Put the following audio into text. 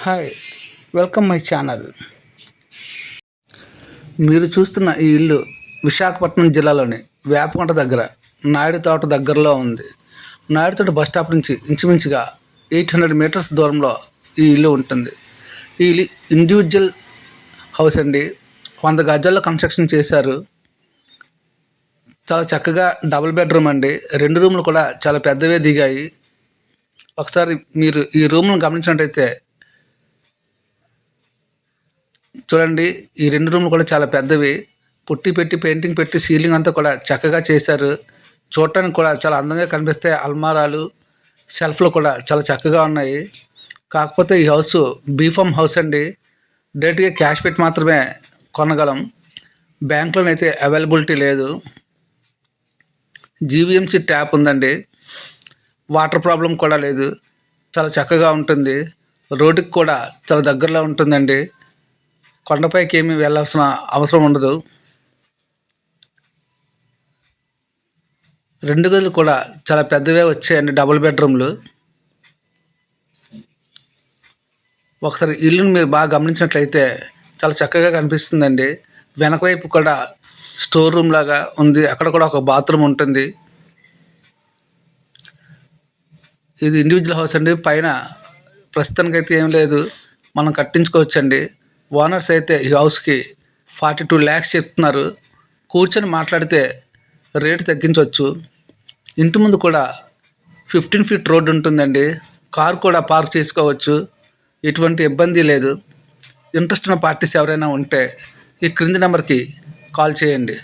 Hi, welcome my channel. మీరు చూస్తున్న ఈ ఇల్లు విశాఖపట్నం జిల్లాలోని వేపకొండ దగ్గర నాయుడు తోట దగ్గరలో ఉంది. నాయుడు తోట బస్ స్టాప్ నుంచి ఇంచుమించుగా 800 మీటర్స్ దూరంలో ఈ ఇల్లు ఉంటుంది. ఈ ఇల్లు ఇండివిజువల్ హౌస్ అండి. 100 గజాల్లో కన్స్ట్రక్షన్ చేశారు. చాలా చక్కగా డబుల్ బెడ్రూమ్ అండి. 2 రూములు కూడా చాలా పెద్దవే దిగాయి. ఒకసారి మీరు ఈ రూమ్ను గమనించినట్టయితే చూడండి, ఈ 2 రూమ్లు కూడా చాలా పెద్దవి. పుట్టి పెట్టి పెయింటింగ్ పెట్టి సీలింగ్ అంతా కూడా చక్కగా చేశారు. చూడటానికి కూడా చాలా అందంగా కనిపిస్తాయి. అల్మారాలు, షెల్ఫ్లు కూడా చాలా చక్కగా ఉన్నాయి. కాకపోతే ఈ హౌస్ బీఫామ్ హౌస్ అండి. డైరెక్ట్గా క్యాష్ పెట్టి మాత్రమే కొనగలం. బ్యాంకులోనైతే అవైలబిలిటీ లేదు. జీవీఎంసీ ట్యాప్ ఉందండి. వాటర్ ప్రాబ్లం కూడా లేదు. చాలా చక్కగా ఉంటుంది. రోడ్డుకి కూడా చాలా దగ్గరలో ఉంటుందండి. కొండపైకి ఏమీ వెళ్ళాల్సిన అవసరం ఉండదు. 2 గదులు కూడా చాలా పెద్దవే వచ్చాయండి, డబుల్ బెడ్రూమ్లు. ఒకసారి ఇల్లుని మీరు బాగా గమనించినట్లయితే చాలా చక్కగా కనిపిస్తుందండి. వెనక వైపు కూడా స్టోర్ రూమ్ లాగా ఉంది. అక్కడ కూడా ఒక బాత్రూమ్ ఉంటుంది. ఇది ఇండివిజువల్ హౌస్ అండి. పైన ప్రస్తుతానికైతే ఏం లేదు, మనం కట్టించుకోవచ్చండి. ఓనర్స్ అయితే ఈ హౌస్కి 42 lakhs చెప్తున్నారు. కూర్చొని మాట్లాడితే రేటు తగ్గించవచ్చు. ఇంటి ముందు కూడా 15 feet రోడ్డు ఉంటుందండి. కారు కూడా పార్క్ చేసుకోవచ్చు. ఎటువంటి ఇబ్బంది లేదు. ఇంట్రెస్ట్ ఉన్న పార్టీస్ ఎవరైనా ఉంటే ఈ క్రింది నెంబర్కి కాల్ చేయండి.